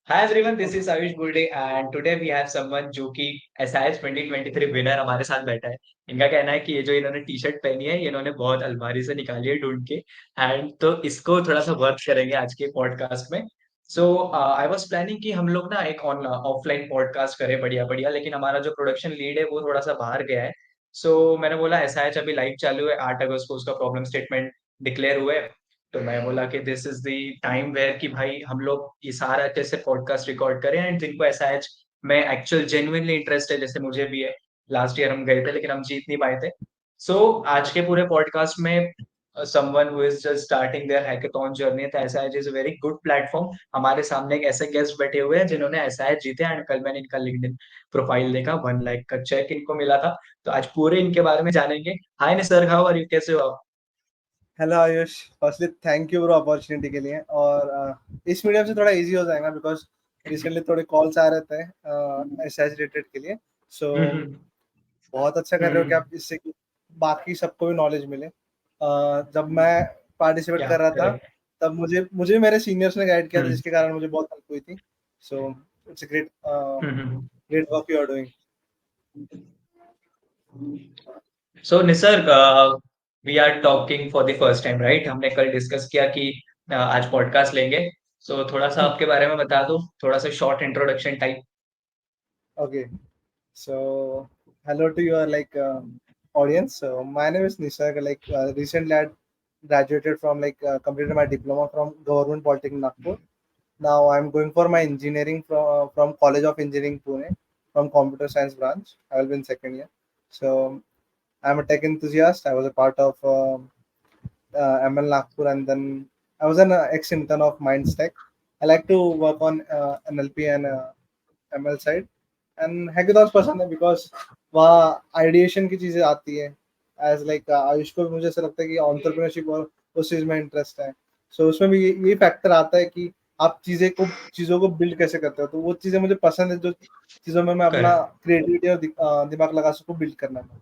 Hi everyone, this is Ayush Gulde and today we have someone जो कि SIS 2023 winner हमारे साथ बैठा है। इनका कहना है कि ये जो इन्होंने टी शर्ट पहनी है ये इन्होंने बहुत अलमारी से निकाली है ढूंढ के एंड तो इसको थोड़ा सा वर्क करेंगे आज के पॉडकास्ट में। सो आई वाज प्लानिंग कि हम लोग ना एक ऑन ऑफलाइन पॉडकास्ट करें बढ़िया बढ़िया, लेकिन हमारा जो प्रोडक्शन लीड है वो थोड़ा सा बाहर गया है। मैंने बोला SIH अभी लाइव चालू है, 8 अगस्त को उसका प्रॉब्लम स्टेटमेंट डिक्लेयर हुआ है। तो मैं बोला कि this is the time where कि भाई हम लोग ये सारा अच्छे से पॉडकास्ट रिकॉर्ड करें एंड जिनको ऐसा है में एक्चुअल जेन्युइनली इंटरेस्ट है, जैसे मुझे भी है। लास्ट ईयर हम गए थे लेकिन हम जीत नहीं पाए थे। आज के पूरे पॉडकास्ट में someone who is just starting there hackathon journey, तो ऐसा is a very good platform. हमारे सामने एक ऐसे गेस्ट बैठे हुए हैं जिन्होंने ऐसा जीते एंड कल मैंने इनका लिंक्डइन प्रोफाइल देखा, 1 लाख का चेक इनको मिला था। तो आज पूरे इनके बारे में जानेंगे। Hi sir, how are you, कैसे हो आप? Hello Ayush. Firstly thank you bro opportunity के लिए। और इस मीडियम से थोड़ा इजी हो जाएगा बिकॉज रिसेंटली थोड़े कॉल्स आ रहे थे एसएच रिलेटेड के लिए। सो हम्म। बहुत अच्छा कर रहे हो कि हम्म। आप इससे कि बाकी सबको भी नॉलेज मिले। जब मैं पार्टिसिपेट क्या कर रहा था करेक्ट। तब मुझे मुझे मेरे सीनियर्स ने गाइड किया था, हम्म। जिसके कारण मुझे बहुत हेल्प हुई थी। So it's great hmm. Great work you are doing. Nisarg, we are talking for the first time, right? हमने कल डिस्कस किया कि आज पॉडकास्ट लेंगे। थोड़ा सा आपके बारे में बता दो, थोड़ा सा short introduction type. Okay. So, hello to your audience. So, my name is Nisarg. Recently, I graduated from completed my diploma from Government Polytechnic Nagpur. Now, I'm going for my engineering from College of Engineering Pune from Computer Science branch. I will be in second year. So, I'm a tech enthusiast. I was a part of ML Nagpur, and then I was an ex intern of Mindstack. I like to work on NLP and ML side, and hackathons पसंद है because वहाँ ideation की चीजें आती है। As Ayush को भी मुझे ऐसा लगता है कि ऑन्टरप्रेन्योरशिप और उस चीज में इंटरेस्ट है। सो उसमें भी ये फैक्टर आता है कि आप चीजों को बिल्ड कैसे करते हो। तो वो चीजें मुझे पसंद है जो चीजों में मैं अपना करेक्ट। क्रिएटिविटी और दिमाग लगा सकूं बिल्ड करने में।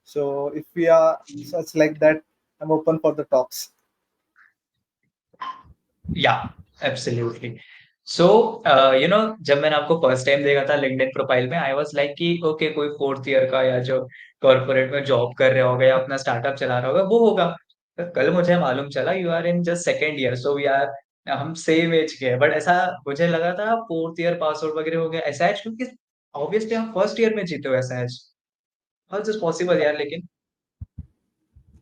So if we are such like that, I am open for the talks. Yeah absolutely. So जब मैंने आपको फर्स्ट टाइम देखा था लिंक्डइन प्रोफाइल में, आई वाज लाइक कि ओके, कोई फोर्थ ईयर का या जो कॉर्पोरेट में जॉब कर रहा होगा या अपना स्टार्टअप चला रहा होगा वो होगा। तो कल मुझे मालूम चला you are in just second year, so we are हम सेम एज के हैं। बट ऐसा मुझे लगा था फोर्थ ईयर पास आउट वगैरह हो गया ऐसा है, क्योंकि ऑब्वियसली हम फर्स्ट ईयर में जीते हो ऐसा है। हाउ इज दिस पॉसिबल यार? लेकिन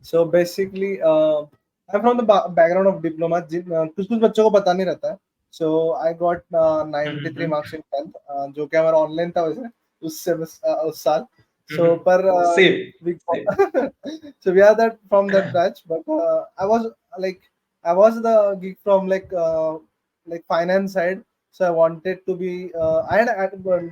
so basically I am from the background of diploma. कुछ कुछ बच्चों को पता नहीं रहता है। सो I got 93 marks in 10th, जो कि हमारा ऑनलाइन था वैसे उस साल। सो पर same. we so we are that from that batch, but like I was the geek from finance side. So I wanted to be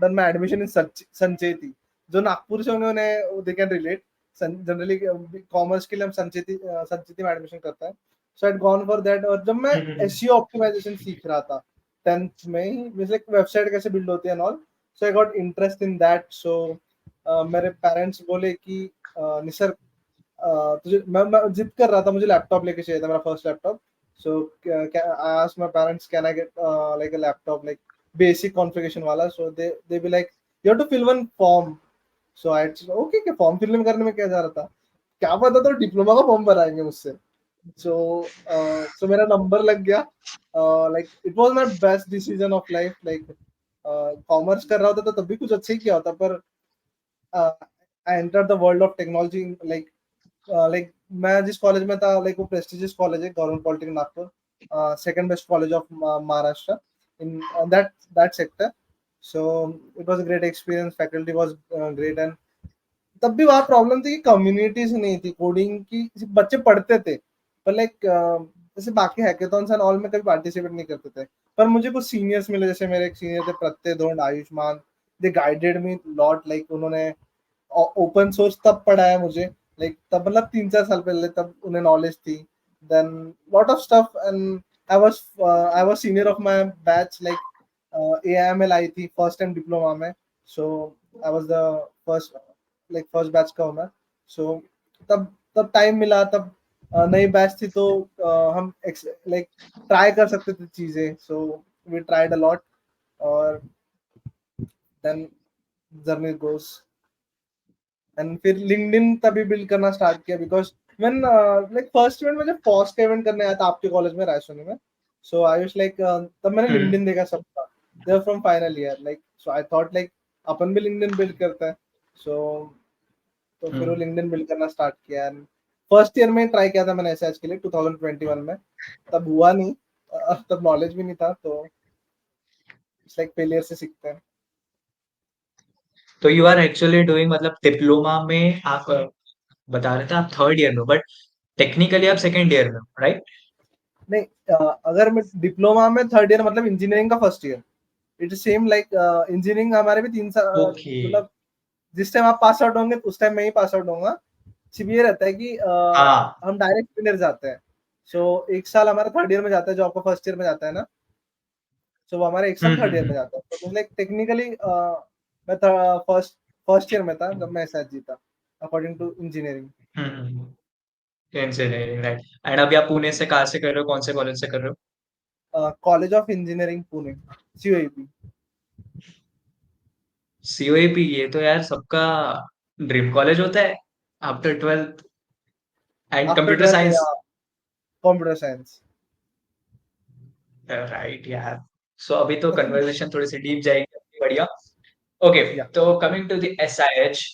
done my admission in Sancheti, जो नागपुर से उन्होंने they can relate। Generally commerce के लिए हम संचिति में admission करते हैं। So I gone for that. और जब मैं एसईओ ऑप्टिमाइजेशन सीख रहा था 10th में ही, जैसे वेबसाइट कैसे बिल्ड होती है all, so I got interest in that. So मेरे पेरेंट्स बोले कि निसर तुझे मैं जिद कर रहा था, मुझे लैपटॉप लेके चाहिए था, मेरा first laptop. So I asked my parents can I get like a laptop like basic configuration वाला। So they be like you have to fill one form. So I okay, क्या फॉर्म फिल करने में क्या जा रहा था, क्या पता तो डिप्लोमा का फॉर्म भराएंगे मुझसे। सो सो मेरा नंबर लग गया। Like it was my best decision of life. Like commerce कर रहा होता तो तब भी कुछ अच्छा ही किया होता, पर I enter the world of technology. Like मैं जिस कॉलेज में था, लाइक वो प्रेस्टिजियस कॉलेज है, government polytechnic Nagpur, second best college of Maharashtra in that sector. So it was a great experience, faculty was great. And तब भी वहाँ प्रॉब्लम थी कि कम्युनिटीज नहीं थी कोडिंग की। सिर्फ बच्चे पढ़ते थे, पर जैसे बाकी हैकेथॉन्स एंड ऑल में कभी पार्टिसिपेट नहीं करते थे। पर मुझे कुछ सीनियर्स मिले, जैसे मेरे एक सीनियर थे प्रत्यय धोंड, आयुष्मान। दे गाइडेड मी लॉट। लाइक उन्होंने ओपन सोर्स तब पढ़ाया मुझे, लाइक तब मतलब 3-4 साल पहले, तब उन्हें नॉलेज थी। Then lot of stuff. And I was senior of my batch. Like AIML I थी फर्स्ट टाइम डिप्लोमा में। So I was the first first batch का हूँ मैं। सो तब तब टाइम मिला, तब नई बैच थी तो हम लाइक ट्राई कर सकते थे चीजें। So we tried a lot. और देन जर्नी गोस एंड फिर लिंक्डइन तभी बिल्ड करना स्टार्ट किया because when like first event मुझे फॉस का इवेंट करने आया था आपके कॉलेज में रायसोनी में. सो आई वाज लाइक तब मैंने हम्म लिंक्डइन देखा सबका. They were from final year like so I thought like अपन भी लिंक्डइन बिल्ड करते हैं. सो तो फिर वो हम्म। लिंक्डइन बिल्ड करना स्टार्ट किया एंड फर्स्ट ईयर में ट्राई किया था मैंने एसएच के लिए 2021 में. तब हुआ नहीं. तब नॉलेज भी नहीं था तो इट्स लाइक फेलियर से सीखते हैं. तो यू आर एक्चुअली डूइंग मतलब डिप्लोमा में आप बता रहे थे आप थर्ड ईयर में, बट टेक्निकली आप सेकेंड ईयर में, राइट? नहीं अगर मैं डिप्लोमा में थर्ड ईयर मतलब इंजीनियरिंग का first year. It is same like engineering हमारे भी 3 साल ओके। मतलब जिस टाइम आप पास आउट होंगे उस टाइम मैं ही पास आउट होऊंगा. सिर्फ ये रहता है कि हाँ। हम डायरेक्ट इंजीनियर जाते हैं. सो एक साल हमारा थर्ड ईयर में जाता है जो आपका फर्स्ट ईयर में जाता है ना. सो वो हमारा एक साल थर्ड ईयर में हम्म। जाता है तो लाइक टेक्निकली मैं फर्स्ट फर्स्ट ईयर में था जब मैं एसएच जीता according to engineering. Engineering, right. And अभी आप पुणे से कहाँ से कर रहे हो, कौन से कॉलेज से कर रहे हो? College of engineering Pune COEP. COEP, ये तो यार सबका ड्रीम कॉलेज होता है after twelfth. And after computer 12 science, computer science. Right यार. सो अभी तो कन्वर्सेशन थोड़ी सी डीप जाएगी, बढ़िया. ओके. या तो coming to the SIH,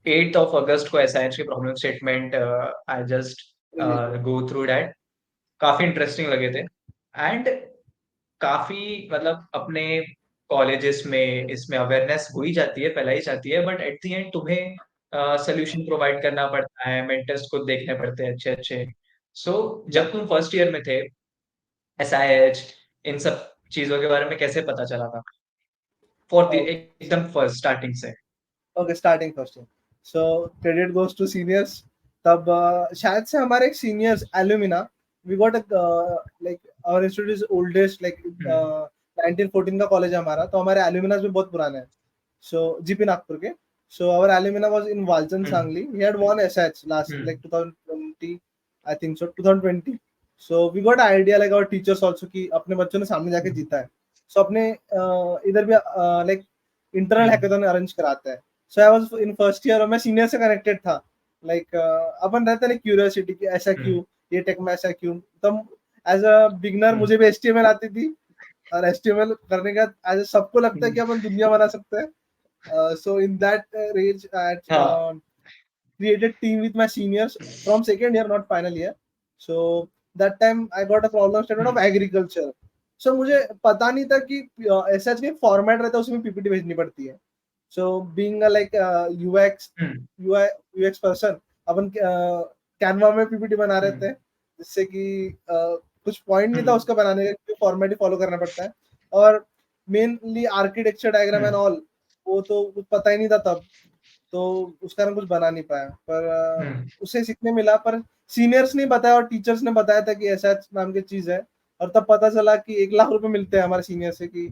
8th of August को एसआईएच की प्रॉब्लम स्टेटमेंट आई जस्ट रिलीज हुआ. Go through that. काफी इंटरेस्टिंग लगे थे. एंड काफी मतलब अपने कॉलेजेस में इसमें अवेयरनेस हो ही जाती है, फैलाई जाती है, बट एट द एंड तुम्हें सोल्यूशन प्रोवाइड करना पड़ता है, मेंटर्स खुद देखने पड़ते हैं अच्छे अच्छे. सो या जब तुम फर्स्ट ईयर में थे, एसआईएच, इन सब चीजों के बारे में कैसे पता चला था फॉर द एकदम फर्स्ट स्टार्टिंग से? Okay starting first. So credit goes to seniors. तब शायद से हमारे एक seniors alumni we got like our institute is oldest like hmm 1914 का कॉलेज है हमारा तो हमारे एल्यूमिनास भी बहुत पुराने हैं. सो जीपी नागपुर के. So our alumni was in Walchand hmm Sangli. He had won SIH last hmm like 2020 I think so 2020. So we got idea like our teachers also कि अपने बच्चों ने सामने जाके जीता है. सो अपने इधर भी like internal hmm hackathon arrange कराते हैं. So I was in first year और मैं सीनियर से कनेक्टेड था. लाइक अपन रहते ना क्यूरियोसिटी कि ऐसा हम्म क्यों ये टेक में ऐसा क्यों. तब एज अ बिगनर हम्म मुझे भी एचटीएमएल आती थी और एचटीएमएल करने का एज सबको लगता है हम्म। कि अपन दुनिया बना सकते हैं. So in that range, I had हाँ. created team with my seniors from second year, not final year. So that time I got a problem statement of hmm agriculture. So मुझे पता नहीं था कि ऐसा एक फॉर्मेट रहता है उसमें पीपीटी भेजनी पड़ती है. So being a like UX hmm UI UX person upon Canva में पीपीटी बना रहे थे हम्म जिससे कि कुछ पॉइंट नहीं था हम्म उसका बनाने का फॉर्मेट ही फॉलो करना पड़ता है. और mainly architecture diagram and hmm all वो तो कुछ पता ही नहीं था तब. तो उस कारण कुछ बना नहीं पाया पर हम्म उसे सीखने मिला. पर सीनियर्स ने बताया और टीचर्स ने बताया था कि ऐसा नाम की चीज है. और तब पता चला कि 1 लाख रुपए मिलते हैं हमारे सीनियर से कि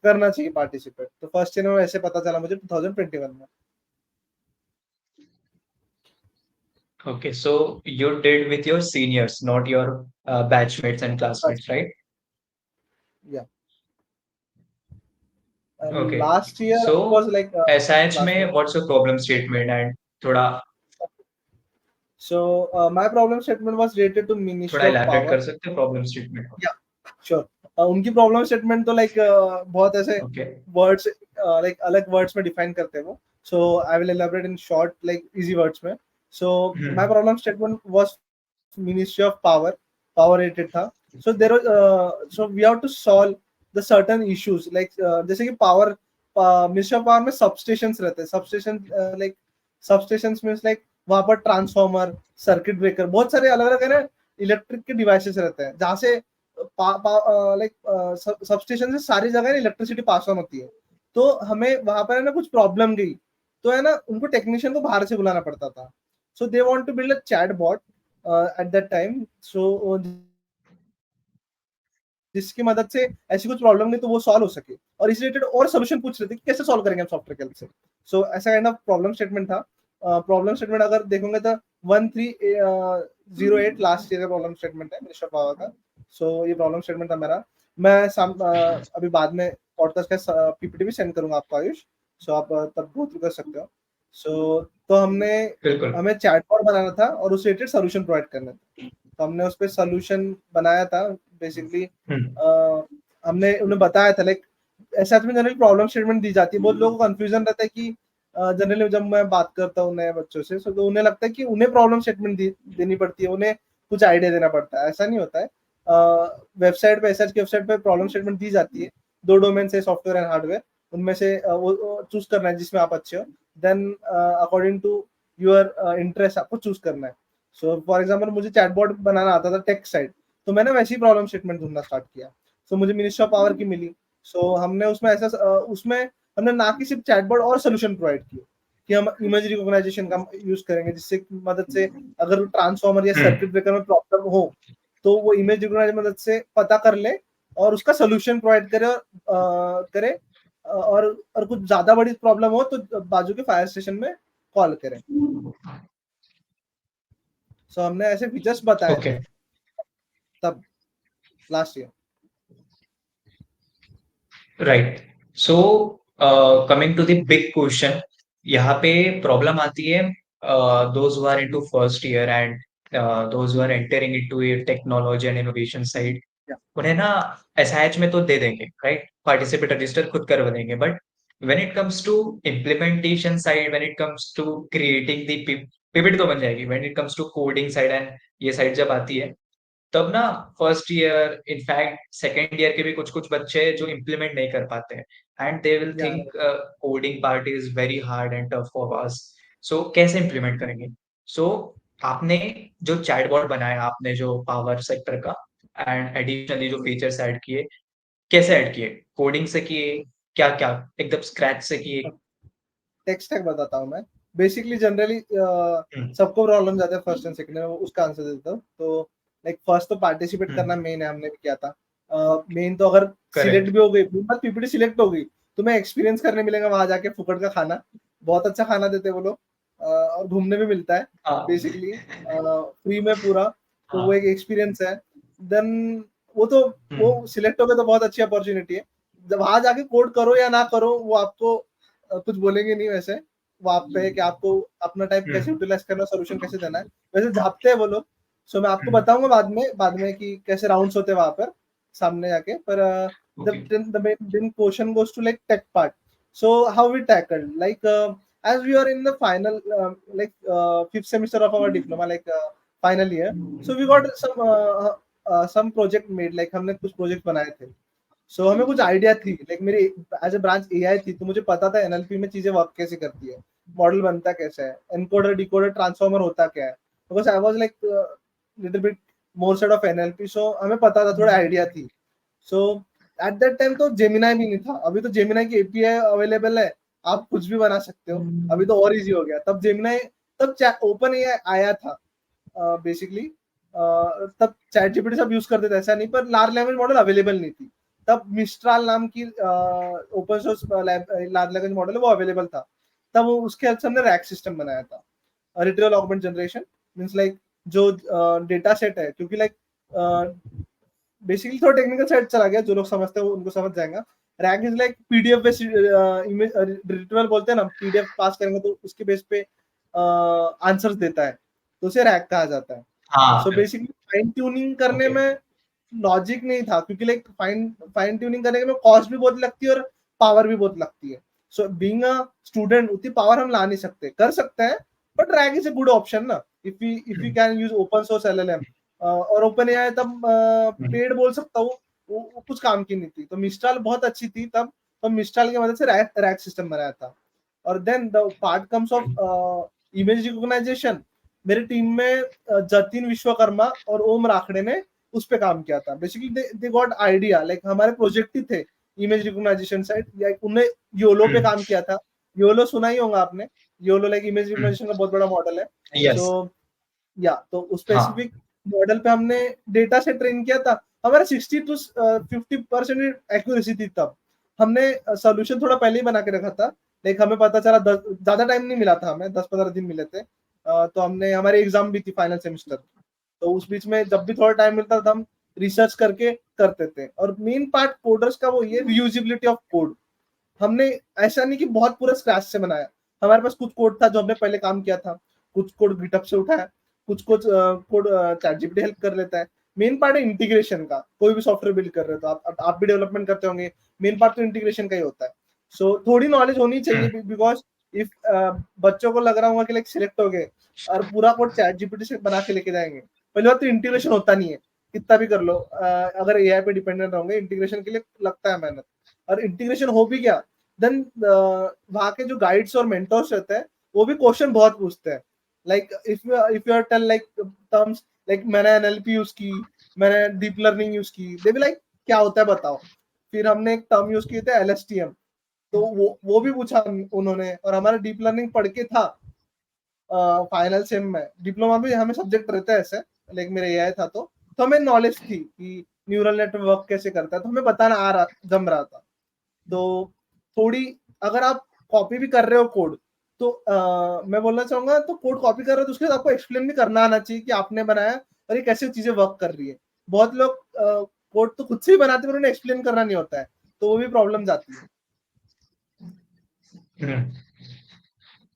करना चाहिए पार्टिसिपेट. तो फर्स्ट ईयर में ऐसे पता चला मुझे 2021 में. Okay, so you did with your seniors, not your batchmates and classmates, right? Yeah Okay. Last year it was So like SIH classmate. में what's your problem statement and थोड़ा so my problem statement was related to थोड़ा ministry of elaborate power. कर सकते हो problem statement को? या sure. उनकी problem statement तो लाइक बहुत ऐसे Okay. वर्ड्स लाइक अलग वर्ड्स में डिफाइन करते हैं वो. So I will elaborate in short like easy words में. So my hmm problem statement was ministry of power power related था. So there so we have to solve the certain issues like जैसे कि power ministry of power में substations रहते हैं. Substation like substations means like वहां पर transformer circuit breaker बहुत सारे अलग अलग है ना इलेक्ट्रिक के डिवाइसेस रहते हैं जहाँ से लाइक सबस्टेशन से सारी जगह इलेक्ट्रिसिटी पास ऑन होती है. तो हमें वहां पर है ना कुछ प्रॉब्लम गई तो है ना उनको टेक्नीशियन को बाहर से बुलाना पड़ता था. So they want to build a chat bot at that time. So जिसकी मदद से ऐसी कुछ प्रॉब्लम नहीं तो वो सॉल्व हो सके और इस रिलेटेड और सोल्यूशन पूछ रहे थे कि कैसे सॉल्व करेंगे हम सॉफ्टवेयर की हेल्प से. सो ऐसा काइंड ऑफ प्रॉब्लम स्टेटमेंट था. प्रॉब्लम स्टेटमेंट अगर देखोगे तो 1308 लास्ट ईयर का प्रॉब्लम स्टेटमेंट है मिनिस्टर पावर का. सो ये प्रॉब्लम स्टेटमेंट था मेरा. अभी बाद में पॉडकास्ट का पीपीटी भी सेंड करूंगा आपको आयुष, सो आप तब गो थ्रू कर सकते हो। सो तो बिल्कुल। हमें चैटबॉट बनाना था और उस रिलेटेड सोल्यूशन प्रोवाइड करने थे, तो हमने उस पर सोल्यूशन बनाया था बेसिकली। हमने उन्हें बताया था लाइक ऐसा में जनरली प्रॉब्लम स्टेटमेंट दी जाती है, बहुत लोगों को कंफ्यूजन रहता है कि जनरली जब मैं बात करता हूँ नए बच्चों से तो उन्हें लगता है कि उन्हें प्रॉब्लम स्टेटमेंट देनी पड़ती है, उन्हें कुछ आइडिया देना पड़ता है। ऐसा नहीं होता है। वेबसाइट पे एसएच की वेबसाइट पे प्रॉब्लम स्टेटमेंट दी जाती है, 2 डोमेन से सॉफ्टवेयर एंड हार्डवेयर, उनमें से वो चूज करना है जिसमें आप अच्छे हो, then according to your interest आपको चूज करना है। सो फॉर एग्जाम्पल मुझे चैटबॉट बनाना आता था टेक्स्ट साइड, तो मैंने वैसी प्रॉब्लम स्टेटमेंट ढूंढना स्टार्ट किया। सो मुझे मिनिस्ट्री ऑफ पावर की मिली। सो हमने उसमें हमने ना कि सिर्फ चैटबॉट और सोल्यूशन प्रोवाइड किए कि हम इमेज रिकॉग्नाइजेशन का यूज करेंगे, जिससे मदद से अगर ट्रांसफॉर्मर या सर्किट ब्रेकर में प्रॉब्लम हो तो वो इमेज रिकॉग्नाइजेशन मदद से पता कर ले और उसका सोल्यूशन प्रोवाइड करे और कुछ ज्यादा बड़ी प्रॉब्लम हो तो बाजू के फायर स्टेशन में कॉल करें। सो हमने ऐसे फीचर्स बताए ओके। थे तब last year. Right. So coming to the big question, यहाँ पे प्रॉब्लम आती है those who are into first year and those who are entering into ये टेक्नोलॉजी एंड इनोवेशन साइड। उन्हें ना एसआईएच में तो दे देंगे, राइट, पार्टिसिपेट रजिस्टर खुद करवा देंगे, but when it comes to implementation side, when it comes to creating the pivot तो बन जाएगी, when it comes to coding side and ये साइड जब आती है, तब ना first year in fact second year के भी कुछ कुछ बच्चे हैं जो इम्प्लीमेंट नहीं कर पाते हैं एंड दे विल या think coding part is very hard and tough for us. So कैसे इम्प्लीमेंट करेंगे? सो आपने जो चैटबॉट बनाया, आपने जो पावर सेक्टर का एंड एडिशनली जो फीचर्स ऐड किए, कैसे ऐड किए? कोडिंग से किए? क्या क्या एकदम स्क्रैच से किए? टेक स्टैक बताता हूँ मैं। बेसिकली जनरली हम्म, सबको प्रॉब्लम जाता है फर्स्ट एंड सेकंड में, उसका आंसर देता हूँ। तो लाइक फर्स्ट तो पार्टिसिपेट करना हम्म, मेन है, हमने भी किया था। मेन तो अगर सिलेक्ट करेक्ट। भी हो गई, पीपीटी सिलेक्ट हो गई, तुम्हें एक्सपीरियंस करने मिलेगा वहां जाके फुकट का खाना। बहुत अच्छा खाना देते हैं वो लोग, और घूमने भी मिलता है हाँ, बेसिकली फ्री में पूरा। तो वो हाँ, एक एक्सपीरियंस है। देन वो तो वो हम्म, सिलेक्ट हो गए तो बहुत अच्छी अपॉर्चुनिटी है। जब वहां जाके कोड करो या ना करो वो आपको कुछ बोलेंगे नहीं वैसे। वो आप पे है कि आपको अपना टाइम कैसे हम्म, यूटिलाइज करना, सोल्यूशन कैसे देना है, वैसे झापते हैं वो लोग। सो मैं आपको हम्म, बताऊंगा बाद में कि कैसे राउंड्स होते हैं वहां पर सामने जाके। पर okay. the main question goes to like tech part. So how we tackle like as we are in the final fifth semester of our diploma, like final year, so we got some project made, like हमने कुछ project बनाए थे। सो हमें कुछ idea थी, like मेरी as a branch AI थी, तो मुझे पता था एनएलपी में चीजें वर्क कैसे करती है, मॉडल बनता कैसा है, एनकोडर डिकोडर ट्रांसफॉर्मर होता क्या है। Because I was like little bit more side of NLP, so हमें पता था, थोड़ा आइडिया थी। सो एट दैट टाइम तो जेमिनाई भी नहीं था, अभी तो जेमिनाई की एपीआई अवेलेबल है, आप कुछ भी बना सकते हो। अभी तो और इजी हो गया। तब जेमिनाई, तब ओपन एआई आया था बेसिकली। तब चैट जीपीटी सब यूज करते थे ऐसा नहीं, पर लार्ज लैंग्वेज मॉडल अवेलेबल नहीं थी। तब मिस्ट्राल नाम की open source large language model है, वो अवेलेबल था। तब उसके हेल्प से हमने रैक सिस्टम बनाया था, retrieval augment generation. Means like जो डेटा सेट है, क्योंकि लाइक बेसिकली थोड़ा टेक्निकल साइड चला गया, जो लोग समझते हैं वो उनको समझ जाएगा। Rack is like PDF based image retrieval बोलते हैं ना, पीडीएफ पास करेंगे तो उसके बेस पे आंसर्स देता है, तो उसे रैक कहा जाता है। हाँ, सो बेसिकली फाइन ट्यूनिंग करने ओके। में लॉजिक नहीं था, क्योंकि लाइक फाइन फाइन ट्यूनिंग करने में कॉस्ट भी बहुत लगती है और पावर भी बहुत लगती है। सो बीइंग अ स्टूडेंट उतनी पावर हम ला नहीं सकते, कर सकते हैं, but RAG is a good option ना, if you can use open source LLM. और ओपन एआई तब पेड बोल सकता हूँ, वो कुछ काम की नहीं थी, तो मिस्ट्राल बहुत अच्छी थी तब। तो मिस्ट्राल की मदद से रैग सिस्टम बनाया था। और then the part comes of image recognisation. मेरी टीम में जतिन विश्वकर्मा और ओम राखड़े ने उस पे काम किया था। Basically they got idea, like हमारे प्रोजेक्ट ही थे इमेज रिकॉग्नाइजेशन साइड, उन्हें योलो पे काम किया था। योलो सुना ही होगा आपने, योलो लाइक इमेज रिकॉग्नाइजेशन का बहुत बड़ा मॉडल है। यस। सो या तो उस हाँ, स्पेसिफिक मॉडल पे हमने डेटा से ट्रेन किया था। हमारा 60 to 50% एक्यूरेसी थी तब। हमने सोल्यूशन थोड़ा पहले ही बना के रखा था, लाइक हमें पता चला ज्यादा टाइम नहीं मिला था, हमें 10-15 दिन मिले थे। तो हमने, हमारी एग्जाम भी थी फाइनल सेमेस्टर, तो उस बीच में जब भी थोड़ा टाइम मिलता था हम रिसर्च करके करते थे। और मेन पार्ट कोडर्स का वो ये रीयूजेबिलिटी ऑफ कोड। हमने ऐसा नहीं कि बहुत पूरा स्क्रैच से बनाया, हमारे पास कुछ कोड था जो हमने पहले काम किया था, कुछ कोड गिटहब से उठाया, कुछ कुछ कोड चैट जीपीटी हेल्प कर लेता है। मेन पार्ट है इंटीग्रेशन का। कोई भी सॉफ्टवेयर बिल्ड कर रहे हो तो आप भी डेवलपमेंट करते होंगे, मेन पार्ट तो इंटीग्रेशन का ही होता है। सो थोड़ी नॉलेज होनी चाहिए, बिकॉज इफ बच्चों को लग रहा होगा कि लाइक सिलेक्ट हो गए और पूरा कोड चैट जीपीटी से बना के लेके जाएंगे। पहली बात तो इंटीग्रेशन होता नहीं है, कितना भी कर लो, अगर एआई पे डिपेंडेंट होंगे इंटीग्रेशन के लिए लगता है मेहनत। और इंटीग्रेशन हो भी गया देन वहाँ के जो गाइड्स और मेंटर्स रहते हैं वो भी क्वेश्चन बहुत पूछते हैं। Like if you are tell like terms, like मैंने एनएलपी यूज की, मैंने डीप लर्निंग यूज की, दे भी लाइक क्या होता है बताओ। फिर हमने एक टर्म यूज किए थे एलएसटीएम, तो वो भी पूछा उन्होंने। और हमारा डीप लर्निंग पढ़ के था फाइनल सेम में, डिप्लोमा में हमें सब्जेक्ट रहता है ऐसे, लाइक मेरे एआई था तो हमें नॉलेज थी कि न्यूरल नेटवर्क कैसे करता है, तो हमें बताना आ रहा जम रहा था। तो थोड़ी अगर आप कॉपी भी कर रहे हो कोड तो मैं बोलना चाहूंगा, तो कोड कॉपी कर रहे हो तो उसके बाद आपको एक्सप्लेन भी करना आना चाहिए कि आपने बनाया और ये कैसे चीजें वर्क कर रही है। बहुत लोग कोड तो खुद से ही बनाते हैं पर उन्हें एक्सप्लेन करना नहीं होता है, तो वो भी प्रॉब्लम आती है।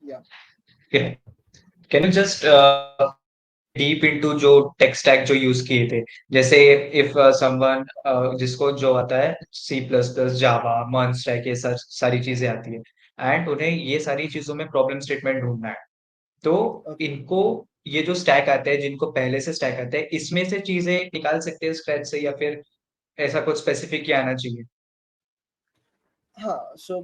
या can you just deep into जो टेक स्टैक जो यूज किए थे, जैसे इफ समवन जिसको जो आता है C plus plus Java MERN stack ये सारी चीजें आती है एंड उन्हें ये सारी चीजों में प्रॉब्लम स्टेटमेंट ढूंढना है, तो ओके। इनको ये जो स्टैक आते हैं जिनको पहले से स्टैक आते हैं इसमें से चीजें निकाल सकते हैं स्क्रैच से, या फिर ऐसा कुछ स्पेसिफिक ही आना चाहिए? हाँ, सो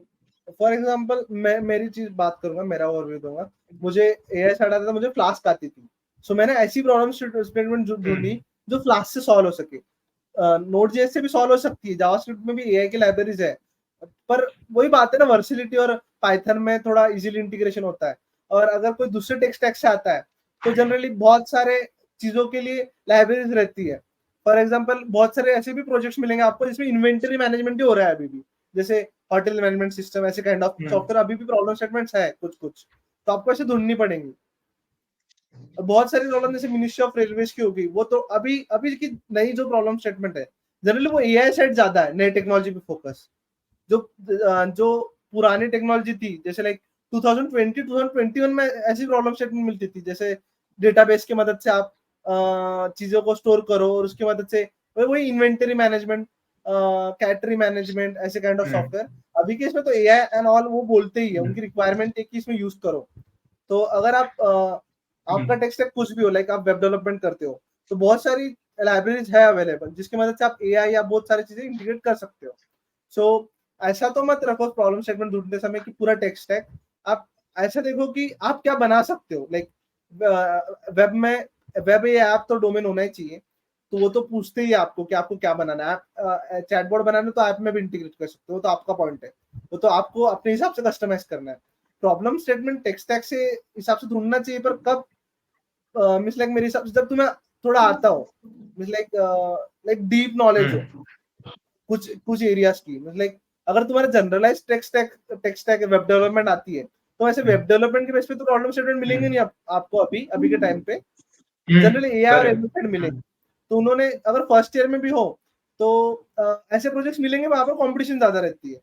फॉर एग्जांपल मैं मेरी चीज बात करूंगा, मेरा ओवरव्यू दूंगा। मुझे एआई से आता था, मुझे फ्लास्क आती थी, सो मैंने ऐसी प्रॉब्लम स्टेटमेंट ढूंढी जो फ्लास्क से सॉल्व हो सके। नोड जेएस से भी सॉल्व हो सकती है, जावास्क्रिप्ट में भी एआई की लाइब्रेरीज है, पर वही बात है ना, वर्सिलिटी और पाइथन में थोड़ा इजीली इंटीग्रेशन होता है। और अगर कोई दूसरे टेक स्टैक से आता है तो जनरली बहुत सारे चीजों के लिए लाइब्रेरीज रहती है। फॉर एग्जाम्पल बहुत सारे ऐसे भी प्रोजेक्ट्स मिलेंगे आपको जिसमें इन्वेंटरी मैनेजमेंट भी हो रहा है अभी भी, जैसे होटल मैनेजमेंट सिस्टम, ऐसे काइंड ऑफ सॉफ्टवेयर अभी भी प्रॉब्लम स्टेटमेंट्स है कुछ कुछ, तो आपको ऐसे ढूंढनी पड़ेंगी। और बहुत सारी प्रॉब्लम जैसे मिनिस्ट्री ऑफ रेलवेज की होगी, वो तो अभी अभी की नई जो प्रॉब्लम स्टेटमेंट है जनरली वो एआई साइड ज्यादा है, नई टेक्नोलॉजी पे फोकस। जो जो पुरानी टेक्नोलॉजी थी जैसे लाइक 2020 2021 में ऐसी प्रॉब्लम स्टेटमेंट मिलती थी, जैसे डेटाबेस की मदद से आप चीजों को स्टोर करो और उसकी मदद से वही इन्वेंटरी मैनेजमेंट, कैटरी मैनेजमेंट, ऐसे काइंड ऑफ सॉफ्टवेयर। अभी के इसमें तो एआई एंड ऑल वो बोलते ही है, उनकी रिक्वायरमेंट है कि इसमें यूज करो। तो अगर आप आपका टेक स्टैक कुछ भी हो, लाइक आप वेब डेवलपमेंट करते हो, तो बहुत सारी लाइब्रेरीज है अवेलेबल जिसकी मदद से आप एआई या बहुत सारी चीजें इंटीग्रेट कर सकते हो। सो ऐसा तो मत रखो प्रॉब्लम स्टेटमेंट ढूंढते समय कि पूरा टेक स्टैक, आप ऐसा देखो कि आप क्या बना सकते हो। लाइक वेब में, वेब या ऐप तो डोमेन होना ही चाहिए, तो वो तो पूछते ही है आपको कि आपको क्या बनाना है। आप चैटबॉट बनाना तो ऐप में भी इंटीग्रेट कर सकते हो, तो आपका पॉइंट है, वो तो आपको अपने हिसाब से कस्टमाइज करना है। प्रॉब्लम स्टेटमेंट टेक स्टैक से हिसाब से ढूंढना चाहिए, पर कब मिस लाइक मेरे हिसाब से जब तुम्हें थोड़ा आता हो, miss like like deep knowledge हो कुछ कुछ एरियाज की, लाइक अगर तुम्हारा generalise tech stack web development आती है, तो ऐसे वेब डेवलपमेंट के बेस पे तो प्रॉब्लम स्टेटमेंट मिलेंगे नहीं आपको अभी अभी के टाइम पे। जनरली एआई और करेक्ट। एमएल मिलेंगे। तो उन्होंने अगर फर्स्ट ईयर में भी हो तो ऐसे प्रोजेक्ट्स मिलेंगे, वहां पर कंपटीशन ज्यादा रहती है।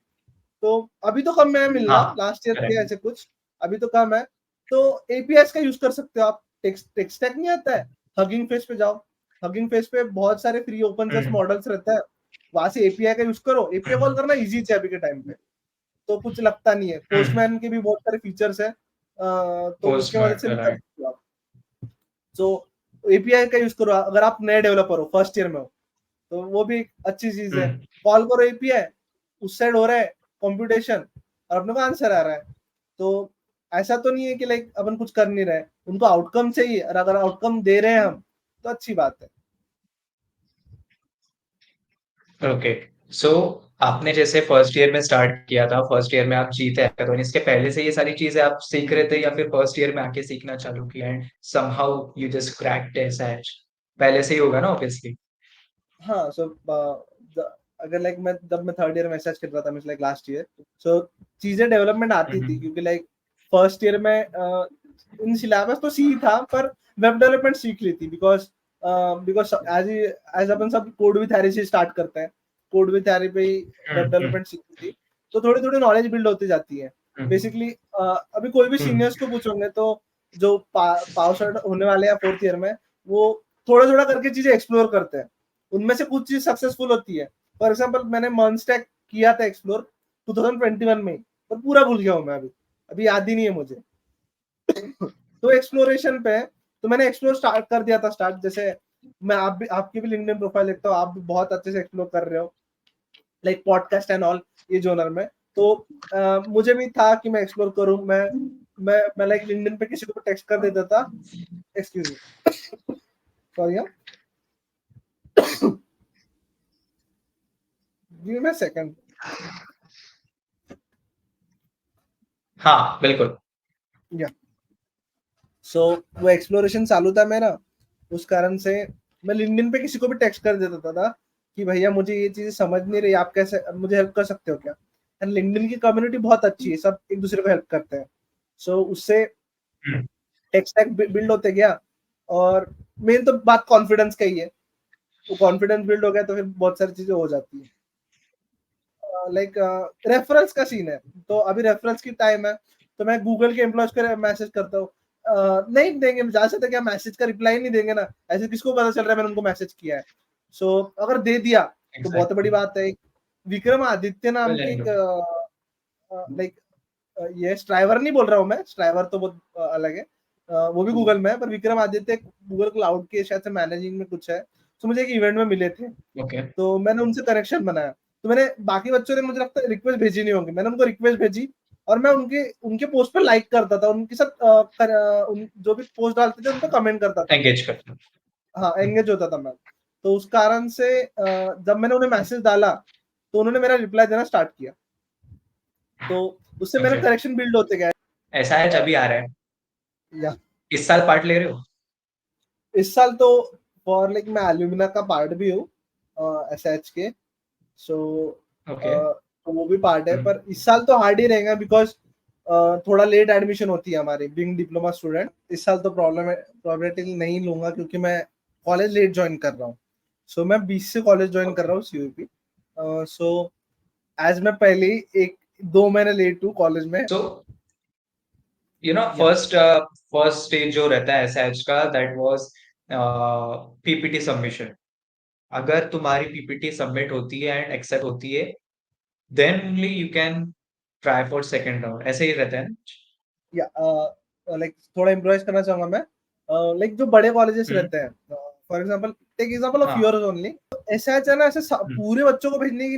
तो अभी तो कम है मिलना, हाँ लास्ट ईयर थे करेक्ट। ऐसे कुछ, अभी तो कम है। तो एपीएस का यूज कर सकते हो आप। टेक स्टैक नहीं आता है, हगिंग फेस पे जाओ, हगिंग फेस पे बहुत सारे फ्री ओपन सोर्स मॉडल्स रहता है, वहां से एपीआई का यूज करो। एपीआई कॉल करना इजी है अभी के टाइम पे, तो कुछ लगता नहीं है। पोस्टमैन के भी बहुत सारे फीचर्स है, तो उसके मदद पोस्टमैन से भी कर राइट। सकते हो आप। तो एपीआई का यूज करो अगर आप नए डेवलपर हो, फर्स्ट ईयर में हो, तो वो भी एक अच्छी चीज है। कॉल करो एपीआई, उस साइड हो रहा है कंप्यूटेशन और अपने को आंसर आ रहा है। तो ऐसा तो नहीं है कि लाइक अपन कुछ कर नहीं रहे, उनको आउटकम चाहिए, और अगर आउटकम दे रहे हैं हम तो अच्छी बात है। ओके, सो आपने जैसे फर्स्ट ईयर में स्टार्ट किया था, फर्स्ट ईयर में आप जीते हैकाथॉन, इसके पहले से ये सारी चीजें आप सीख रहे थे या फिर फर्स्ट ईयर में आके सीखना चालू किया and somehow you just cracked it age? पहले से ही होगा ना ऑब्वियसली। हाँ, सो अगर लाइक मैं जब मैं थर्ड ईयर में मैसेज कर रहा था, लाइक लास्ट ईयर, सो चीजें डेवलपमेंट आती थी, क्योंकि लाइक फर्स्ट ईयर में इन सिलेबस तो सी था, पर वेब डेवलपमेंट सीख ली थी, बिकॉज बिकॉज एज अपन सब कोड विथ हैरी से स्टार्ट करते हैं, कोड विथ हैरी पे ही वेब डेवलपमेंट सीखी थी, तो थोड़ी थोड़ी नॉलेज बिल्ड होती जाती है बेसिकली। अभी कोई भी सीनियर्स को पूछोगे तो जो पावर होने वाले हैं 4th ईयर में, वो थोड़ा थोड़ा करके चीजें एक्सप्लोर करते हैं, उनमें से कुछ चीज सक्सेसफुल होती है। फॉर एग्जाम्पल मैंने मॉन्स्टैक किया था एक्सप्लोर 2021 में, पर पूरा भूल गया हूँ मैं, अभी अभी याद ही नहीं है मुझे। तो एक्सप्लोरेशन पे, तो मैंने एक्सप्लोर स्टार्ट कर दिया था स्टार्ट, जैसे मैं आप भी, आपकी भी लिंक्डइन प्रोफाइल देखता हूँ, आप भी बहुत अच्छे से एक्सप्लोर कर रहे हो लाइक पॉडकास्ट एंड ऑल ये जोनर में। तो मुझे भी था कि मैं एक्सप्लोर करूं, मैं लाइक लिंक्डइन पे किसी को टेक्स्ट कर देता था, excuse me, sorry, give me a second. हाँ बिल्कुल। या सो वो एक्सप्लोरेशन चालू था मेरा, उस कारण से मैं लिंक्डइन पे किसी को भी टेक्स्ट कर देता था कि भैया मुझे ये चीजें समझ नहीं रही, आप कैसे मुझे हेल्प कर सकते हो क्या। एंड लिंक्डइन की कम्युनिटी बहुत अच्छी है, सब एक दूसरे को हेल्प करते हैं, सो उससे टेक स्टैक बिल्ड होते गया। और मेन तो बात कॉन्फिडेंस का ही है, वो कॉन्फिडेंस बिल्ड हो गया तो फिर बहुत सारी चीजें हो जाती है। लाइक रेफरेंस का सीन है, तो अभी रेफरेंस की टाइम है, तो मैं गूगल के एम्प्लॉयज को मैसेज करता हूँ, नहीं देंगे ज्यादा से क्या मैसेज का रिप्लाई नहीं देंगे ना, ऐसे किसको पता चल रहा है मैंने उनको मैसेज किया है। सो अगर दे दिया तो बहुत बड़ी बात है। विक्रम आदित्य नाम के एक लाइक, ये स्ट्राइवर नहीं बोल रहा हूँ मैं, स्ट्राइवर तो बहुत अलग है, वो भी गूगल में है, पर विक्रम आदित्य गूगल क्लाउड के शायद से मैनेजिंग में कुछ है, तो मुझे एक इवेंट में मिले थे, तो मैंने उनसे कनेक्शन बनाया। तो मैंने बाकी बच्चों ने मुझे लगता है रिक्वेस्ट भेजी नहीं होंगी, मैंने उनको रिक्वेस्ट भेजी और मैं उनके उनके पोस्ट पर लाइक करता था, उनके साथ जो भी पोस्ट डालते थे उन पर कमेंट करता था, एंगेज करता। हाँ एंगेज होता था मैं। तो उस कारण से जब मैंने उन्हें मैसेज डाला तो उन्होंने मेरा रिप्लाई देना स्टार्ट किया, तो उससे मेरा कनेक्शन बिल्ड होते गया। ऐसा है अभी आ रहा है, या इस साल पार्ट ले रहे हो? इस साल तो फॉर लाइक मैं एल्यूमिना का पार्ट भी हूँ एसएच के, सो तो वो भी पार्ट है, पर इस साल तो हार्ड ही रहेगा बिकॉज थोड़ा लेट एडमिशन होती है हमारी बीइंग डिप्लोमा स्टूडेंट। इस साल तो प्रॉब्लमेटिक नहीं लूंगा क्योंकि मैं कॉलेज लेट ज्वाइन कर रहा हूँ, सो मैं 20 से कॉलेज ज्वाइन कर रहा हूँ सीयूपी, सो एज मैं पहले ही 1-2 महीने लेट हूँ कॉलेज में। So फर्स्ट स्टेज जो रहता है एसएच का, दैट वाज पीपीटी सबमिशन। अगर तुम्हारी पीपीटी सबमिट होती है एंड एक्सेप्ट होती है, then only you can try for second round, ऐसे ही रहता है ना? या लाइक थोड़ा इम्प्रोवाइज करना चाहूंगा मैं, लाइक जो बड़े कॉलेजेस रहते हैं, for example take example of yours only, ऐसा है ना, ऐसे पूरे बच्चों को भेजने की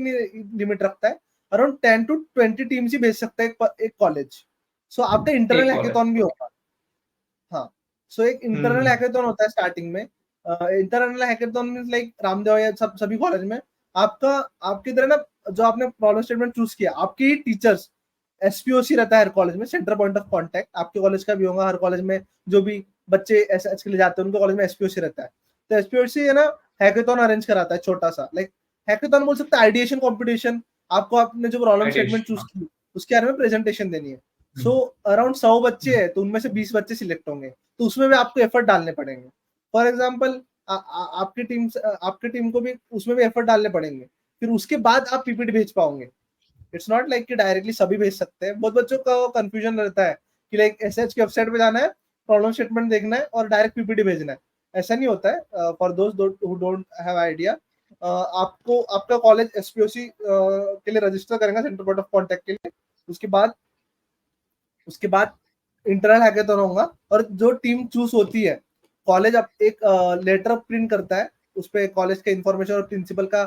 लिमिट रखता है, अराउंड 10 to 20 टीम्स ही भेज सकता है एक कॉलेज। सो आपका इंटरनल हैकेथॉन भी होगा, हाँ, सो एक इंटरनल हैकेथॉन होता है स्टार्टिंग में। Internal hackathon means like Ramdev या सभी कॉलेज में आपका, आपकी तरह ना, जो आपने प्रॉब्लम स्टेटमेंट चूज किया, आपके ही टीचर्स, एसपीओसी रहता है हर कॉलेज में, सेंटर पॉइंट ऑफ कांटेक्ट, आपके कॉलेज का भी होगा, हर कॉलेज में जो भी बच्चे एसएच के लिए जाते हैं उनके कॉलेज में एसपीओसी रहता है। तो एसपीओसी है ना, हैकेथॉन अरेंज कराता है छोटा सा, लाइक हैकेथॉन बोल सकते हैं, आइडिएशन कंपटीशन। आपको आपने जो प्रॉब्लम स्टेटमेंट चूज की उसके बारे में प्रेजेंटेशन देनी है। सो अराउंड 100 बच्चे हैं तो उनमें से 20 बच्चे सिलेक्ट होंगे, तो उसमें भी आपको एफर्ट डालने पड़ेंगे। फॉर एग्जाम्पल आपकी टीम को भी उसमें भी एफर्ट डालने पड़ेंगे, फिर उसके बाद आप पीपीटी भेज पाओगे। इट्स नॉट लाइक कि डायरेक्टली सभी भेज सकते हैं, बहुत बच्चों का कंफ्यूजन रहता है कि लाइक एसएच की वेबसाइट पे जाना है, प्रॉब्लम स्टेटमेंट देखना है और डायरेक्ट पीपीटी भेजना है। ऐसा नहीं होता है, फॉर दोस्त हु डोंट हैव आइडिया, आपको आपका कॉलेज एसपीओसी के लिए रजिस्टर करेगा, सेंटर पॉइंट ऑफ कांटेक्ट के लिए, उसके बाद इंटरनल हैकेथॉन होगा, और जो टीम चूज होती है, कॉलेज अब एक लेटर प्रिंट करता है, उस पर कॉलेज के इंफॉर्मेशन और प्रिंसिपल का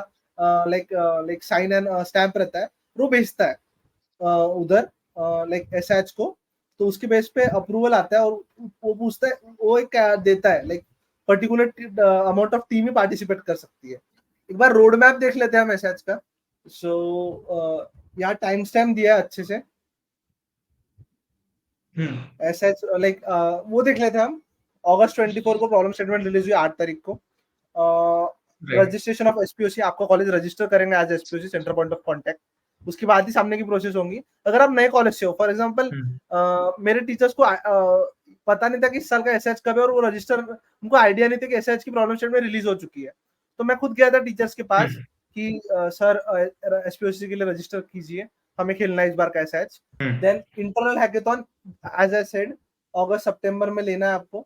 लाइक साइन एंड स्टैंप रहता है, वो भेजता है उधर लाइक एसएच को, तो उसके बेस पे अप्रूवल आता है, और वो पूछता है, वो एक देता है like particular amount of team he participate कर सकती है। एक बार रोड मैप देख लेते हैं हम एसएच का, सो यहाँ टाइम स्टैम्प दिया है अच्छे से, एसएच लाइक वो देख लेते हैं हम। अगस्त 24 को प्रॉब्लम स्टेटमेंट रिलीज हुई, 8 तारीख को रजिस्ट्रेशन ऑफ एसपीओसी, आपका कॉलेज रजिस्टर करेंगे as SPOC, centre point of contact, उसके बाद ही सामने की प्रोसेस होंगी। अगर आप नए कॉलेज से हो, फॉर एग्जांपल मेरे टीचर्स को पता नहीं था कि इस साल का एसएच कब है, और वो रजिस्टर, उनको आइडिया नहीं था कि एसएच की प्रॉब्लम स्टेटमेंट रिलीज हो चुकी है। तो मैं खुद गया था टीचर्स के पास हम्म, कि सर एसपीओसी के लिए रजिस्टर कीजिए, हमें खेलना है इस बार का SH. Hmm, then internal hackathon, as I said, अगस्त सितंबर में लेना है आपको।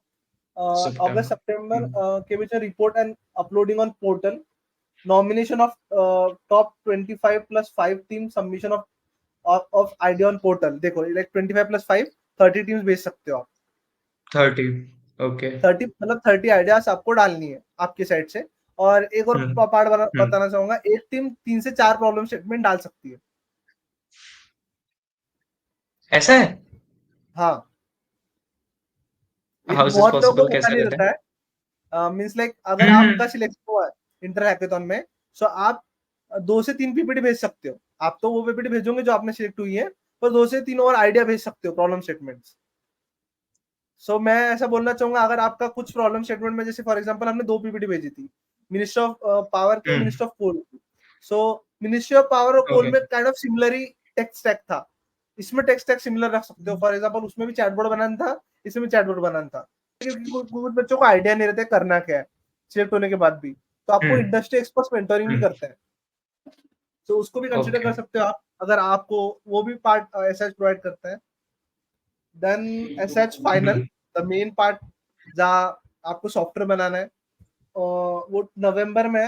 अगस्त सितंबर। सितंबर के बीच में report and uploading on portal, nomination of top 25 plus 5 team submission of idea on portal। देखो like 25 plus 5 30 टीम्स भेज सकते हो आप। 30। ओके। 30 मतलब 30 आइडियाज आपको डालनी है आपकी साइड से। और एक और हम्म, पार्ट हम्म, बताना चाहूंगा, एक टीम 3 से 4 प्रॉब्लम स्टेटमेंट डाल सकती है। ऐसा है? हाँ, ये हाउ इज दिस बहुत लोगों पॉसिबल, को पता कैसे नहीं रहता है? रहता है। मीन्स लाइक अगर हम्म, आपका सिलेक्शन हुआ है इंटर हैकेथॉन में, सो आप 2 से 3 पीपीटी भेज सकते हो। आप तो वो पीपीटी भेजोगे जो आपने सिलेक्ट हुई है, पर 2 से 3 और आइडिया भेज सकते हो प्रॉब्लम स्टेटमेंट्स। सो मैं ऐसा बोलना चाहूंगा, अगर आपका कुछ प्रॉब्लम स्टेटमेंट में, जैसे फॉर एग्जांपल हमने 2 पीपीटी भेजी थी, मिनिस्ट्री ऑफ पावर की और हम्म, मिनिस्ट्री ऑफ कोल की। सो मिनिस्ट्री ऑफ पावर और कोल ओके। में kind of similar he text stack था। इसमें टेक्स्ट स्टैक सिमिलर रख सकते हो, फॉर एग्जांपल उसमें भी चैटबॉट बनाना था, इसमें भी चैटबॉट बनाना था। क्योंकि कुछ बच्चों को आइडिया नहीं रहता है करना क्या है सिलेक्ट होने के बाद भी, तो आपको हम्म, इंडस्ट्री एक्सपर्ट्स मेंटोरिंग भी हम्म, करते हैं। तो उसको भी कंसिडर ओके। कर सकते हो आप, अगर आपको वो भी पार्ट एसएच प्रोवाइड करते हैं। Then SIH final, hmm, the main part, जहाँ आपको सॉफ्टवेयर बनाना है, वो नवंबर में,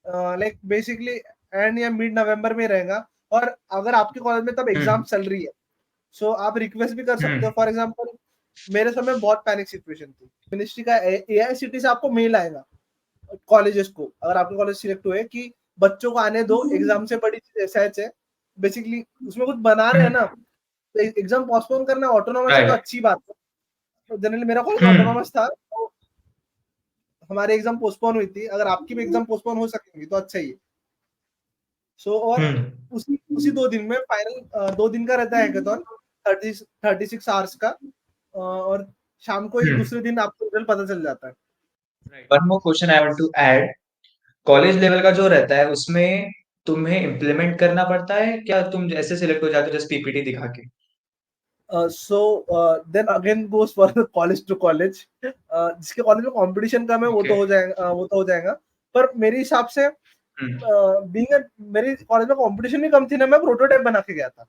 लाइक बेसिकली एंड या मिड नवंबर में रहेगा। और अगर आपके कॉलेज में तब एग्जाम हम्म, चल रही है, सो आप रिक्वेस्ट भी कर सकते हो। हम्म, फॉर एग्जांपल मेरे समय बहुत पैनिक सिचुएशन थी, मिनिस्ट्री का एआईसीटी से आपको मेल आएगा कॉलेजेस को, अगर आपके कॉलेज सिलेक्ट हुए, कि बच्चों को आने दो, एग्जाम से बड़ी चीज एसएच है। बेसिकली उसमें कुछ बना रहे हैं ना, तो एग्जाम पोस्टपोन करना ऑटोनोमस है तो राइट। अच्छी बात है। तो जनरली मेरा कॉलेज हम्म, ऑटोनोमस था, तो हमारी एग्जाम पोस्टपोन हुई थी। अगर आपकी भी एग्जाम पोस्टपोन हो सकेंगी तो अच्छा ही है। सो और हम्म, उसी उसी 2 दिन में फाइनल, 2 दिन का रहता है हैकेथॉन, 36 आवर्स का। और शाम को ही हम्म। दूसरे दिन आपको रिजल्ट पता चल जाता है। One more question I want to add. College level का जो रहता है उसमें तुम्हें इम्प्लीमेंट करना पड़ता है क्या? तुम ऐसे सिलेक्ट हो जाते हो जस्ट पीपीटी दिखा के? So then again goes for college to college. जिसके कॉलेज में कंपटीशन कम है वो ओके। तो हो जाएगा, वो तो हो जाएगा। पर मेरे हिसाब से हम्म, बीइंग मेरे कॉलेज में कंपटीशन भी कम थी ना, मैं प्रोटोटाइप बना के गया था।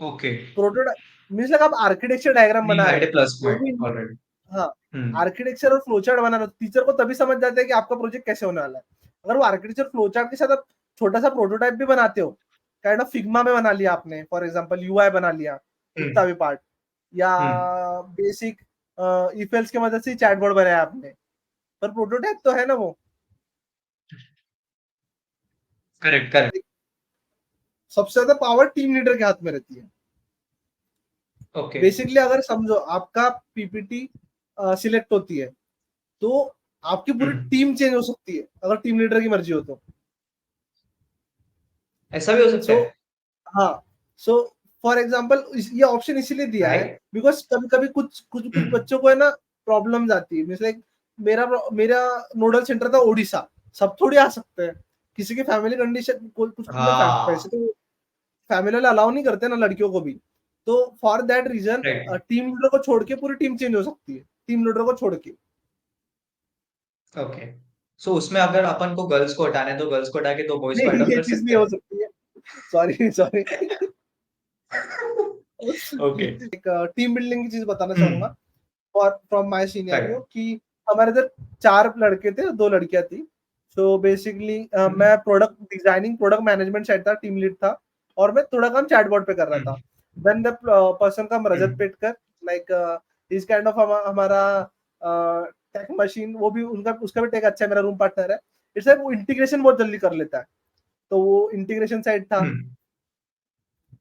ओके। प्रोटोटाइप मीन्स लाइक आप आर्किटेक्चर डायग्राम नहीं, बना रहे हैड हैं, ए प्लस वो पॉइंट भी। ऑलरेडी। हाँ, हम्म, आर्किटेक्चर और फ्लोचार्ट बनाना, टीचर को तभी समझ जाता है कि आपका प्रोजेक्ट कैसे होने वाला है। अगर वो आर्किटेक्चर फ्लोचार्ट के साथ आप छोटा सा प्रोटोटाइप भी बनाते हो, काइंड ऑफ फिग्मा में बना लिया आपने, फॉर एग्जांपल यूआई बना लिया, हम्म, उतना भी पार्ट, या हम्म, बेसिक इफेल्स की मदद से चैटबॉट बनाया आपने, पर प्रोटोटाइप तो है ना वो। Correct, correct. सबसे ज्यादा पावर टीम लीडर के हाथ में रहती है। ओके। बेसिकली अगर समझो आपका पीपीटी सिलेक्ट होती है, तो आपकी पूरी हम्म, टीम चेंज हो सकती है अगर टीम लीडर की मर्जी हो तो। ऐसा भी हो सकता सो है? हाँ, सो फॉर एग्जाम्पल ये ऑप्शन इसीलिए दिया है राइट। बिकॉज कभी कभी कुछ कुछ कुछ हम्म, बच्चों को है ना प्रॉब्लम आती है। लाइक मेरा मेरा नोडल सेंटर था ओडिशा, सब थोड़ी आ सकते हैं, किसी की फैमिली कंडीशन, कुछ में पैसे हाँ, तो फैमिली वाले अलाउ नहीं करते ना लड़कियों को भी। तो for that reason right. Team leader को छोड़ के पूरी टीम चेंज हो सकती है, टीम लीडर को छोड़ के। ओके। सो उसमें अगर अपन को गर्ल्स को हटाना है तो गर्ल्स को हटा के दो बॉयज को ऐड नहीं, ऑन ये कर चीज नहीं सकते हो हैं? सकती है। Sorry sorry. ओके। एक टीम बिल्डिंग की चीज बताना हम्म, चाहूंगा और फ्रॉम माय सिनेरियो, राइट। कि हमारे इधर 4 लड़के थे, 2 लड़कियां थी। सो बेसिकली हम्म, मैं product designing, product management side था, टीम लीड था, और मैं थोड़ा काम चैटबॉट पे कर रहा था। Hmm, then the person come Rajat hmm, Petkar, like इस काइंड ऑफ हमारा टेक मशीन, वो भी उनका उसका भी टेक अच्छा है, मेरा रूम पार्टनर है। इट्स लाइक वो इंटीग्रेशन बहुत जल्दी कर लेता है, तो वो इंटीग्रेशन साइड था। Hmm,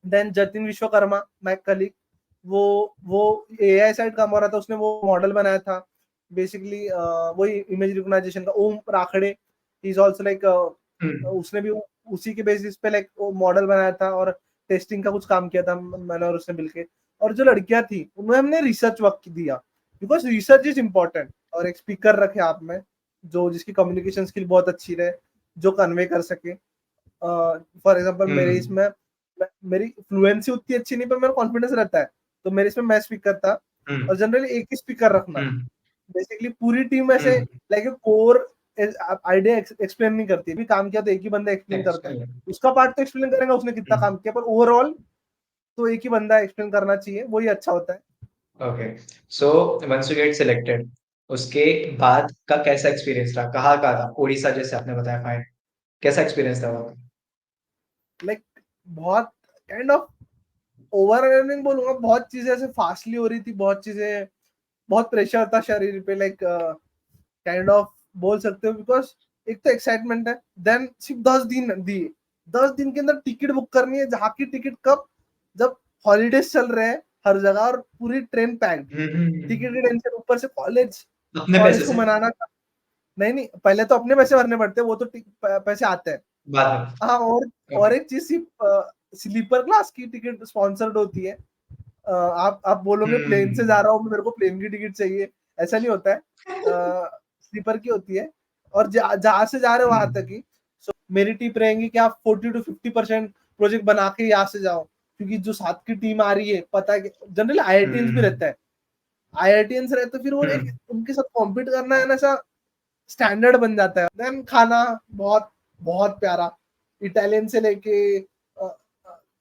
then Jatin Vishwakarma, my colleague, वो वो एआई साइड काम हो रहा था, उसने वो मॉडल बनाया था। बेसिकली वही इमेज रिकॉग्नाइजेशन का। ओम राखड़े इज आल्सो लाइक, हम्म, उसने भी उसी के बेसिस पे लाइक वो मॉडल बनाया था और टेस्टिंग का कुछ काम किया था, मैंने और उसने मिलके। और जो लड़कियां थी उन्हें हमने रिसर्च वर्क दिया, बिकॉज रिसर्च इज इम्पोर्टेंट। और एक स्पीकर रखे आप में, जो जिसकी कम्युनिकेशन स्किल बहुत अच्छी रहे, जो कन्वे कर सके। फॉर एग्जाम्पल मेरे हम्म, इसमें मेरी फ्लुएंसी उतनी अच्छी नहीं, पर मेरा कॉन्फिडेंस रहता है तो मेरे इसमें मैं स्पीकर था, और जनरली एक ही स्पीकर रखना, बेसिकली पूरी टीम ऐसे लाइक कोर आइडिया एक्सप्लेन नहीं करती, भी काम किया तो एक ही बंदा एक्सप्लेन करता है, उसका पार्ट तो एक्सप्लेन करेगा उसने कितना काम किया, पर ओवरऑल तो एक ही बंदा एक्सप्लेन करना चाहिए, वही अच्छा होता है। Okay, so once you get selected, उसके बाद का कैसा एक्सपीरियंस रहा? कहाँ का था? उड़ीसा जैसे आपने बताया, फाइन, कैसा एक्सपीरियंस था वहाँ का? लाइक बहुत काइंड ऑफ ओवरवेलमिंग बोलूंगा, बहुत चीजें ऐसे फास्टली हो रही थी, बहुत चीजें, बहुत प्रेशर था शरीर पे, लाइक काइंड ऑफ बोल सकते हो, बिकॉज एक तो एक्साइटमेंट है, देन सिर्फ 10 दिन दिए, 10 दिन के अंदर टिकट बुक करनी है, जहाँ की टिकट कब, जब हॉलीडेज चल रहे हैं हर जगह और पूरी ट्रेन पैक्ड, टिकट की टेंशन, ऊपर से कॉलेज, अपने कॉलेज पैसे को से? मनाना था। नहीं नहीं, पहले तो अपने पैसे भरने पड़ते हैं, वो तो पैसे आते हैं। बाद में? हाँ, और ओके। एक चीज, सिर्फ स्लीपर क्लास की टिकट स्पॉन्सर्ड होती है। आप बोलोगे प्लेन से जा रहा हूँ, मेरे को प्लेन की टिकट चाहिए, ऐसा नहीं होता है, स्लीपर की होती है, और जहां से जा रहे हो वहां तक ही। सो मेरी टिप रहेंगी कि आप 40 to 50% प्रोजेक्ट बना के यहाँ से जाओ, क्योंकि जो साथ की टीम आ रही है, पता है जनरली आईआईटीएंस भी रहता है, आईआईटीएंस रहते फिर वो एक उनके साथ कॉम्पीट करना है ना, ऐसा स्टैंडर्ड बन जाता है। देन खाना बहुत बहुत प्यारा, इटालियन से लेके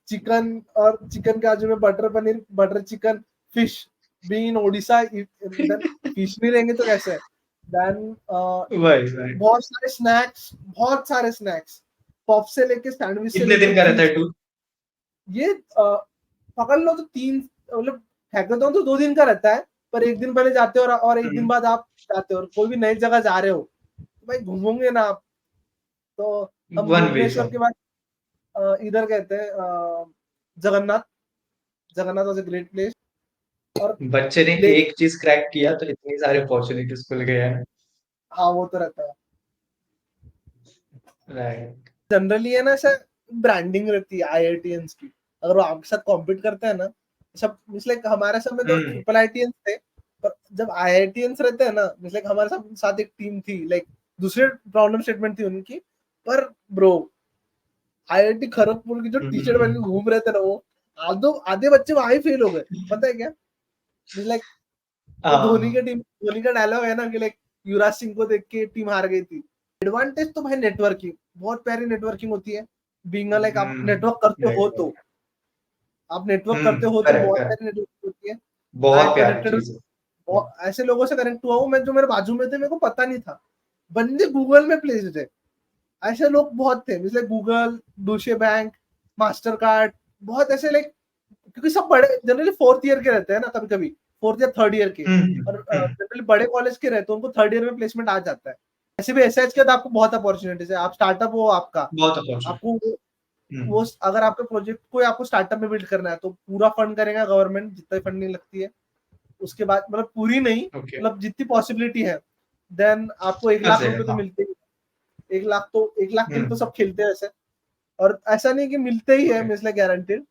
चिकन, और चिकन के आजू में butter paneer, butter chicken, fish, being in Odisha, then fish नहीं रहेंगे तो कैसे है, देन वही। बहुत सारे स्नैक्स, पॉप से लेके सैंडविच से कितने लेके दिन का रहता जूस, है टूर? ये पकड़ लो तो तीन, मतलब हैकाथॉन तो 2 दिन का रहता है, पर एक दिन पहले जाते हो और एक दिन बाद आप जाते हो, और कोई भी नई जगह जा रहे हो तो भाई घूमोगे ना आप। तो हम वन वे भुवनेश्वर शॉप। के बाद इधर कहते हैं Jagannath, Jagannath was a great place. और बच्चे ने लेक, एक चीज क्रैक किया तो इतनी सारी अपॉर्चुनिटीज खुल गए हैं। हाँ वो तो रहता है, राइट। जनरली है ना, ऐसा ब्रांडिंग रहती है आईआईटीएंस की, अगर वो आपके साथ कॉम्पीट करते हैं ना, सब लाइक हमारे समय तो हम्म। ट्रिपल आईटीएंस थे, पर जब आईआईटीएंस रहते हैं ना, लाइक हमारे साथ एक टीम थी, लाइक दूसरे प्रॉब्लम स्टेटमेंट थी उनकी, पर ब्रो आईआईटी खड़गपुर की जो टी शर्ट पहन के घूम रहे थे ना, वो आधे बच्चे वहां ही फेल हो गए, पता है क्या, लाइक वो धोनी हाँ। के टीम, धोनी का डायलॉग है ना कि लाइक युवराज सिंह को देख के टीम हार गई थी। एडवांटेज तो भाई नेटवर्किंग, बहुत प्यारी नेटवर्किंग होती है, बीइंग लाइक आप नेटवर्क करते हो तो, आप नेटवर्क करते हो तो करेक्ट बहुत करेक्ट। सारी नेटवर्क होती है। आई बहुत प्यारी कनेक्टेड, चीज है। ऐसे लोगों से कनेक्ट हुआ हूँ मैं, जो मेरे बाजू में थे, मेरे को पता नहीं था, बंदे गूगल में प्लेस्ड थे, ऐसे लोग बहुत थे, जैसे गूगल, डूशे बैंक, मास्टर कार्ड, बहुत ऐसे लाइक, क्योंकि सब बड़े जनरली 4th ईयर के रहते हैं ना, कभी कभी 4th या 3rd ईयर के, और जनरली बड़े कॉलेज के रहते हैं, उनको 3rd ईयर में प्लेसमेंट आ जाता है। ऐसे भी एसएच के तो आपको बहुत अपॉर्चुनिटीज है, आप स्टार्टअप हो आपका, बहुत अपॉर्चुनिटी। आपको वो अगर आपके प्रोजेक्ट को आपको स्टार्टअप में बिल्ड करना है तो पूरा फंड करेगा गवर्नमेंट, जितना फंडिंग लगती है, उसके बाद मतलब पूरी नहीं, ओके। मतलब जितनी पॉसिबिलिटी है, देन आपको 1 लाख रुपए तो हाँ। मिलते ही, 1 लाख के लिए तो सब खेलते हैं वैसे, और ऐसा नहीं कि मिलते ही है ओके। मिसले गारंटेड,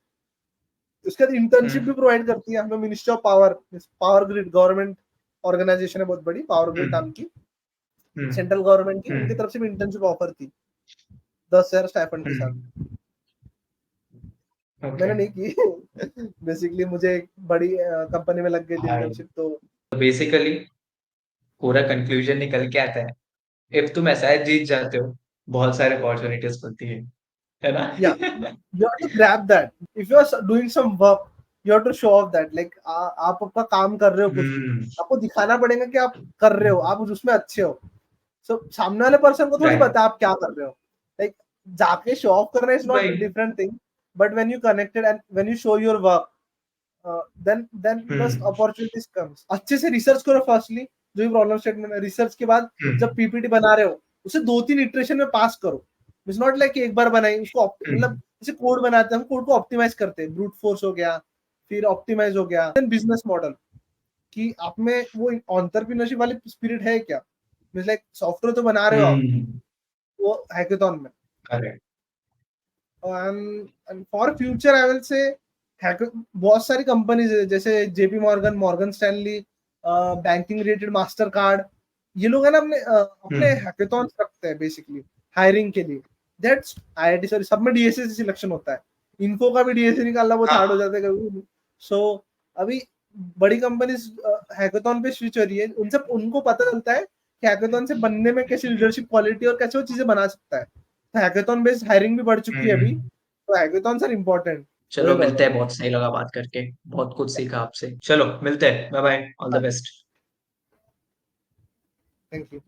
उसके बाद इंटर्नशिप भी प्रोवाइड करती है हमें ministry of power, power grid government organisation है बहुत बड़ी, पावर ग्रिड नाम की, सेंट्रल गवर्नमेंट की, उनकी तरफ से भी इंटर्नशिप ऑफर थी 10,000 स्टाइपेंड के साथ। ओके। मैंने नहीं की बेसिकली मुझे एक बड़ी कंपनी में लग गई थी इंटर्नशिप, तो तो बेसिकली पूरा कंक्लूजन निकल के आता है, इफ तुम ऐसा जीत जाते हो, बहुत सारे अपॉर्चुनिटीज खुलती है ना? या you have to grab that, if you are doing some work you have to show off that, like आप अपना काम कर रहे हो, कुछ भी हम्म। आपको दिखाना पड़ेगा कि आप कर रहे हो, आप उसमें अच्छे हो। सो सामने वाले पर्सन को थोड़ी राइट। पता आप क्या कर रहे हो, लाइक जाके शो ऑफ करना इज नॉट भाई। Different thing, but when you connected and when you show your work, then बस अपॉर्चुनिटीज कम्स। अच्छे से रिसर्च करो फर्स्टली, जो भी प्रॉब्लम स्टेटमेंट है, रिसर्च के बाद जब पीपीटी बना रहे हो उसे 2-3 इटरेशन में पास करो, इट्स नॉट लाइक एक बार बनाई उसको मतलब जैसे कोड बनाते हैं हम, कोड को ऑप्टिमाइज करते हैं, ब्रूट फोर्स हो गया, फिर ऑप्टिमाइज हो गया, देन बिजनेस मॉडल, कि आप में वो एंटरप्रेन्योरशिप वाली स्पिरिट है क्या, मींस लाइक सॉफ्टवेयर तो बना रहे हो आप, वो हैकेथॉन में। Correct. And for future I will say बहुत सारी कंपनीज है, जैसे JP Morgan, Morgan Stanley, banking related, master card, ये लोग है ना अपने हैकेथॉन रखते हैं बेसिकली हायरिंग के लिए। दैट्स आईआईटी, सॉरी, सब में डीएसए सिलेक्शन होता है, इन्फो का भी डीएसए निकालना बहुत हार्ड हो हाँ। जाता है कभी। सो अभी बड़ी कंपनी हैकाथॉन पे स्विच हो रही है, उनसे उनको पता चलता है कि हैकाथॉन से बनने में कैसी लीडरशिप क्वालिटी और कैसे वो चीजें बना सकता है। तो हैकाथॉन बेस्ड हायरिंग भी बढ़ चुकी है अभी, हम्म। तो हैकाथॉन्स आर इम्पोर्टेंट। चलो वही बात मिलते है। हैं, बहुत सही लगा बात करके, बहुत कुछ सीखा आपसे। चलो मिलते हैं, बाय बाय, ऑल द हाँ, बेस्ट। Thank you.